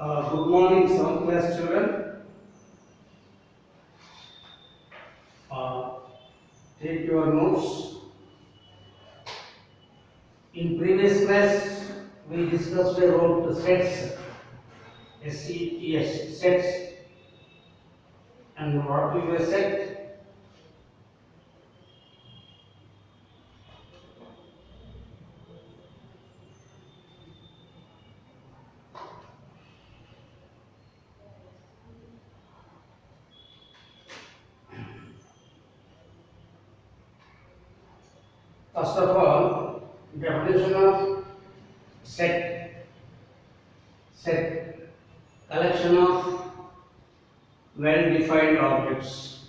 Good morning, 7th class children. Uh, Take your notes. In previous class, we discussed about sets, SETS, sets, and what is a set? First of all, definition of set, collection of well-defined objects.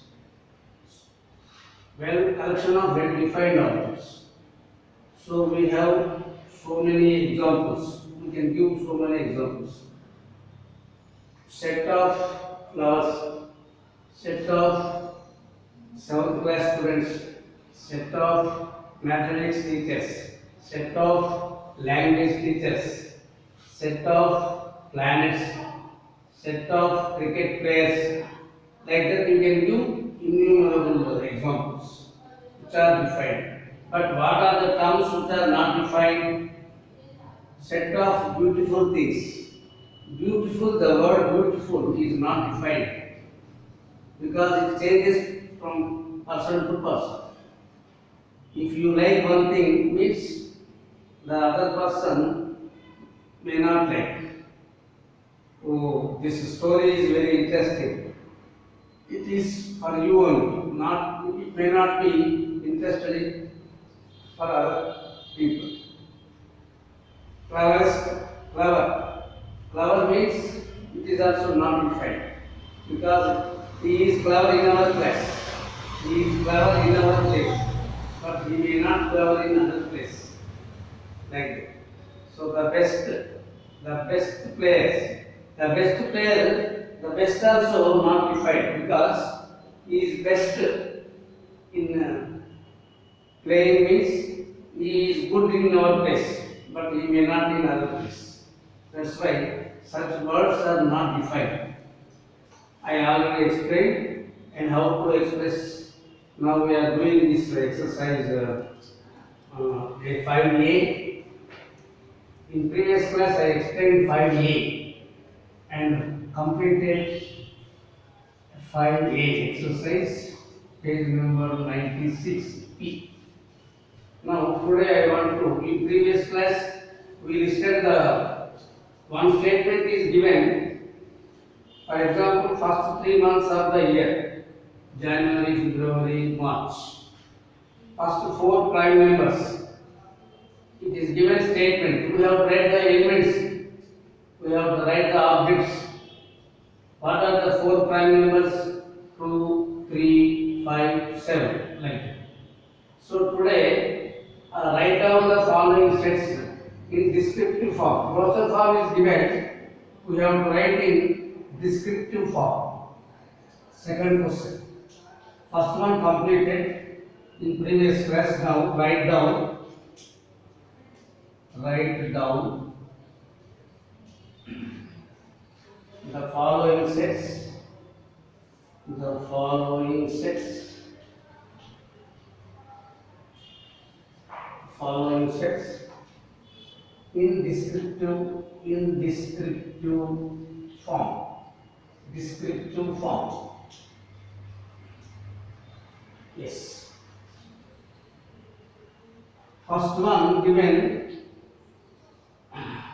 Collection of well-defined objects. So we have so many examples. We can give so many examples. Set of flowers, set of 7th class students, set of mathematics teachers, set of language teachers, set of planets, set of cricket players. Like that, you can give innumerable examples which are defined. But what are the terms which are not defined? Set of beautiful things. Beautiful, the word beautiful is not defined because it changes from person to person. If you like one thing, means the other person may not like. Oh, this story is very interesting. It is for you only, not it may not be interested for other people. Clever. Clever means it is also not defined because he is clever in our class. He is clever in our place, but he may not clever in other place. Like that. So the best players, the best also not defined because he is best in playing means he is good in our place, but he may not in other place. That's why such words are not defined. I already explained and how to express. Now we are doing this exercise a 5A. In previous class I explained 5A and completed 5A exercise, page number 96P. Now today I want to, in previous class we listed the one statement is given. For example, first 3 months of the year, January, February, March. First 4 prime numbers. It is given statement. We have to write the elements. We have to write the objects. What are the 4 prime numbers? 2, 3, 5, 7. Like that. So today, write down the following sets in descriptive form. Glossal form is given. We have to write in descriptive form. Second question. First one completed in previous class. Now write down the following sets. In descriptive form. Yes. First one given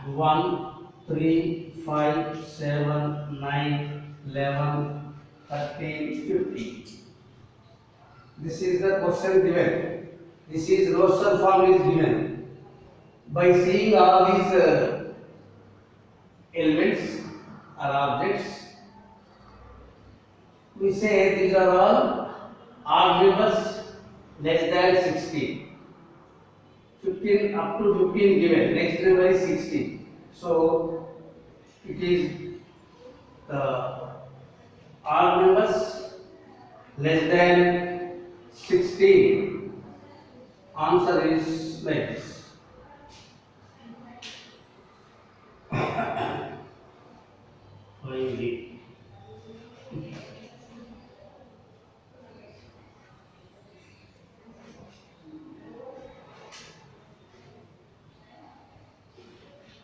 1, 3, 5, 7, 9, 11, 13, 15. This is the question given. This is Roster form is given. By seeing all these elements or objects, we say these are all odd numbers less than 16. 15 up to 15 given. Next number is 16. So it is the odd numbers less than 16. Answer is like this.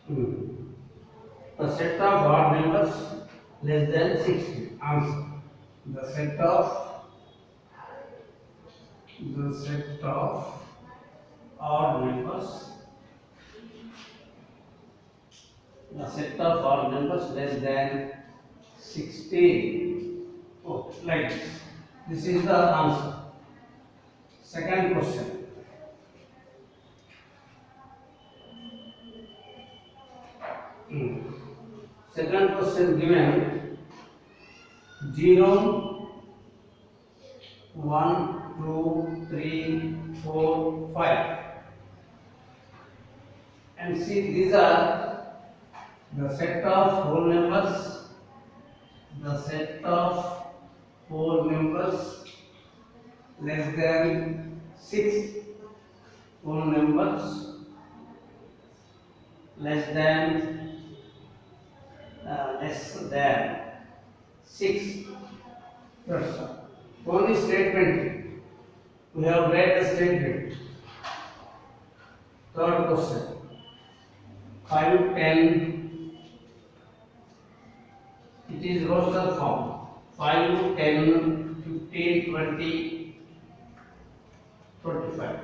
Hmm. The set of odd numbers less than 60. Answer. The set of odd numbers. The set of odd numbers less than 16. Oh, like this. This is the answer. Second question. Hmm. Second question given 0, 1, 2, 3, 4, 5. And see, these are the set of whole numbers, the set of whole numbers less than 6 whole numbers less than 6. That's all. Only statement. We have read the statement. Third question. 5, 10. It is roster form. 5, 10, 15, 20, 25.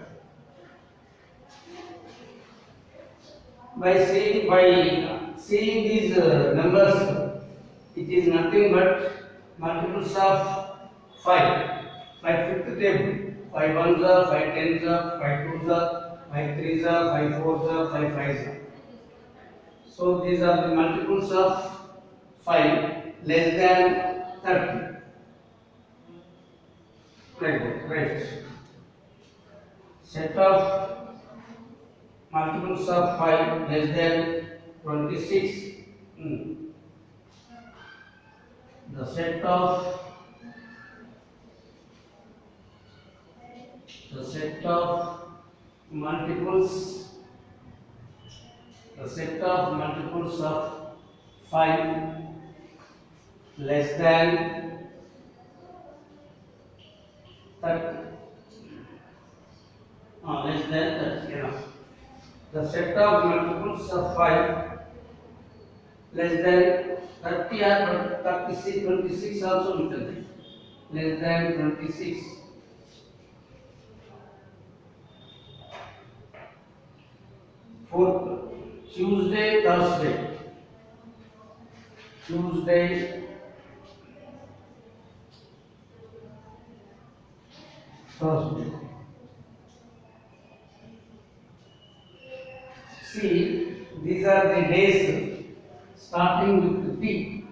By seeing these numbers, it is nothing but multiples of 5. Like fifth table. 5 ones are, 5 tens are, 5 twos are, 5 threes are, 5 fours are, 5 fives are. So these are the multiples of 5 less than 30. Like that, right? Set of multiples of 5 less than 26. The set of multiples of 5 less than 30. Less than 30, enough. The set of multiples of 5 less than 30 or 36, 26 also we can write. Less than 26. Fourth, Tuesday, Thursday. Tuesday, Thursday. See, these are the days starting with T.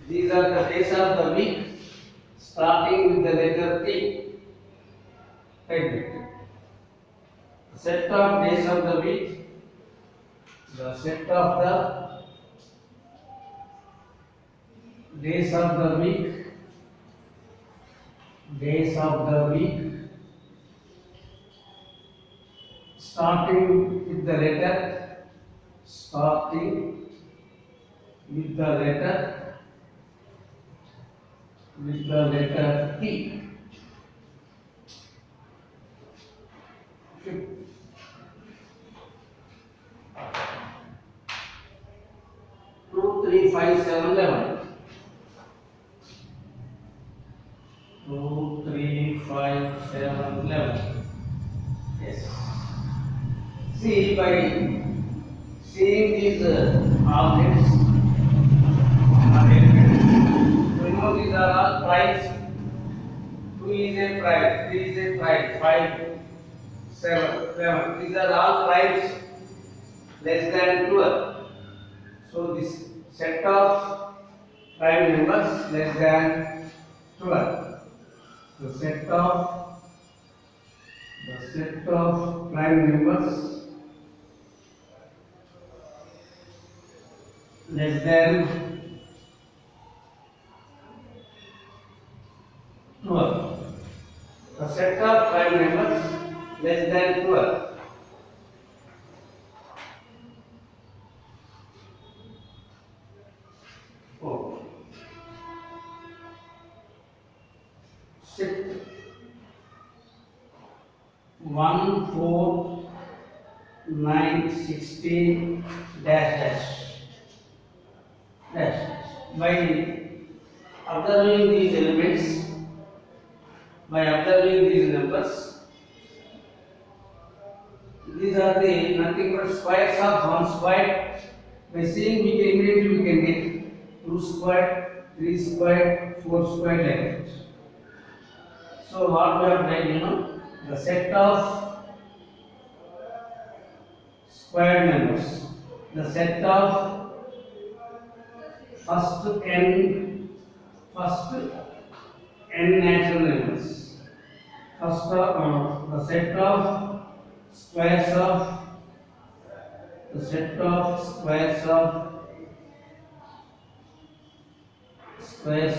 These are the days of the week starting with the letter T. Like that. Set of days of the week, the set of the days of the week, starting with the letter, T. Fifth. 2, 3, 5, 7, 11. 2, 3, 5, 7, 11. Yes. See, by seeing these objects, we know these are all primes. 2 is a prime, 3 is a prime, 5, 7, 11. These are all primes less than 12. So this set of prime numbers less than 12. The set of prime numbers less than 12. The set of prime numbers less than 12. Oh. Sixth. 1, 4, 9, 16, dash dash dash. By observing these elements, by observing these numbers, these are the nothing but squares of 1 square. By seeing we can immediately we can get 2 square, 3 square, 4 square like that. So what we have done, the set of square numbers, the set of first n natural numbers, the set of squares of the set of squares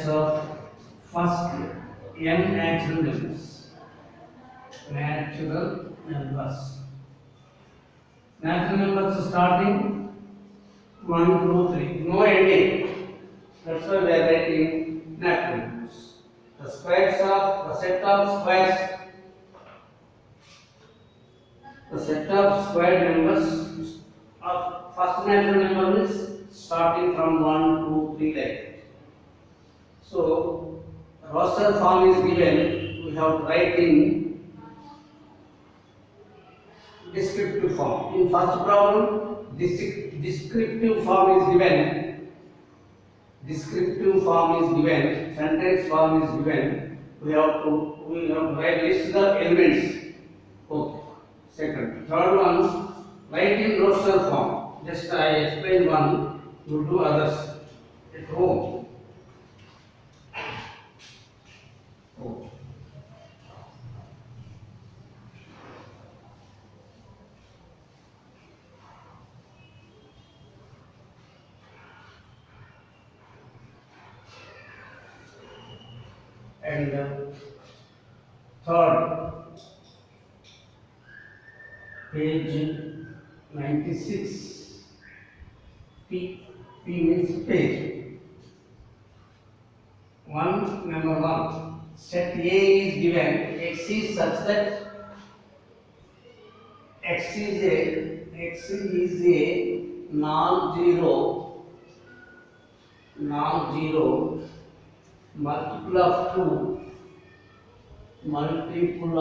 of first n natural numbers. Natural numbers starting 1, 2, 3. No ending. That's why we are writing natural numbers. The set of square numbers of first natural number is starting from 1, 2, 3 like that. So roster form is given. We have to write in descriptive form. In first problem, descriptive form is given. Descriptive form is given. Sentence form is given. We have to write list the elements. Okay. Second, third one, write in roster form. Just I explain one. You do others at home. Okay. And third, page 96. P means page. Number 1. Set A is given. X is such that X is a non-zero multiple of 2 multiple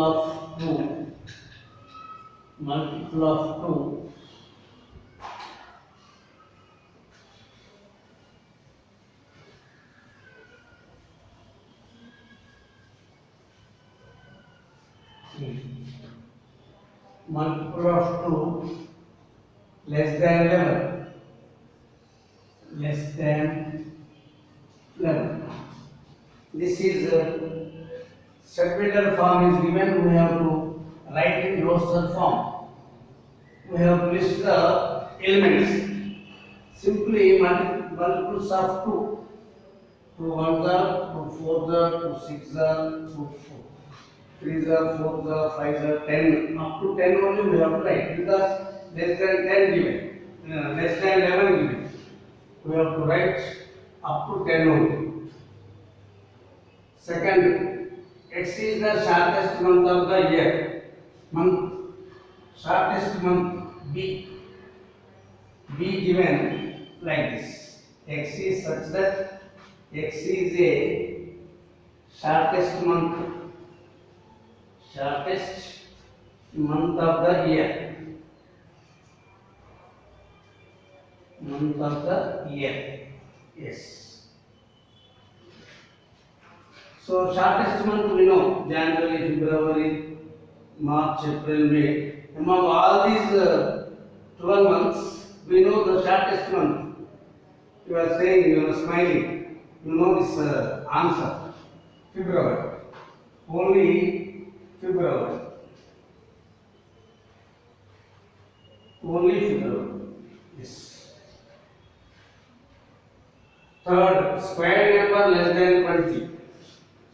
of 2 less than 11. This is separator form is given. We have to write in roster form. We have to list the elements. Simply multiples of 2. 2 1s are, 2 4s are, 2 6s are, 2 3s are, 4s are, 5s are, 10. Up to 10 only we have to write because less than 10 given, less than 11 given. We have to write up to 10 only. Second, X is the shortest month of the year. Shortest month B given like this. X is such that X is a shortest month of the year. Yes. So shortest month we know January, February, March, April, May. Among all these 12 months, we know the shortest month. You are saying, you are smiling. You know this answer. February. Only February. Yes. Third, square number less than 20.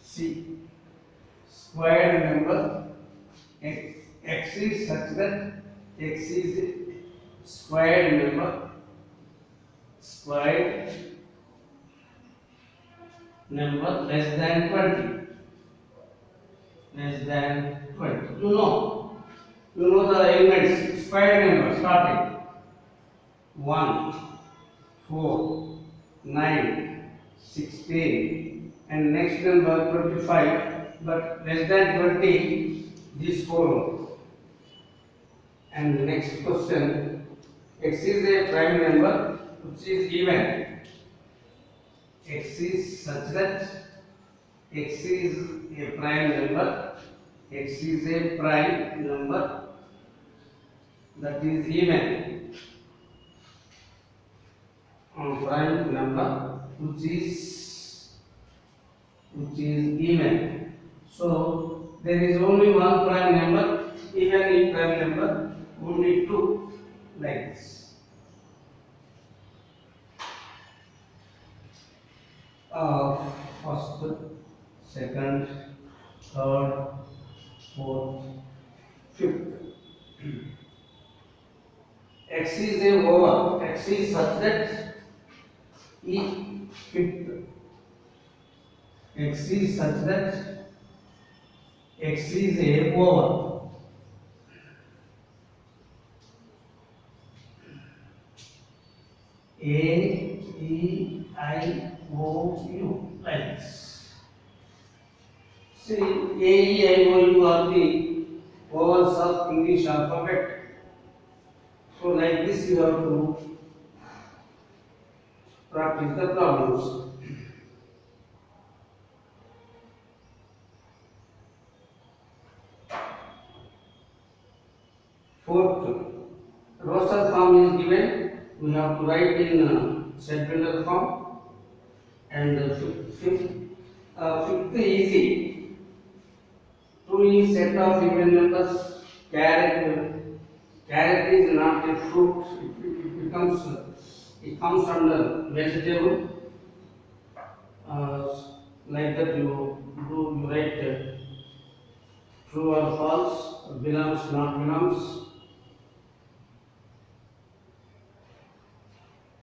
See, square number x is such that x is a squared number less than 20. You know the elements. 5 numbers starting 1, 4, 9, 16, and next number 25, but less than 20, these four. And next question, x is a prime number which is even. X is such that x is a prime number. X is a prime number that is even. Prime number which is even. So there is only one prime number, even in prime number, only two, like this. First, second, third, fourth, fifth. X is a over. X is such that E fifth. X is such that X is a over. A, E, I, O, U, like this. See, A, E, I, O, U are the vowels of English alphabet. So, like this, you have to practice the problems. Fourth, roster form is given. We have to write in segmental form. And fifth easy. 2 is set of even numbers. Carrot is not a fruit. It comes under vegetable. Like that you write true or false, belongs, not belongs.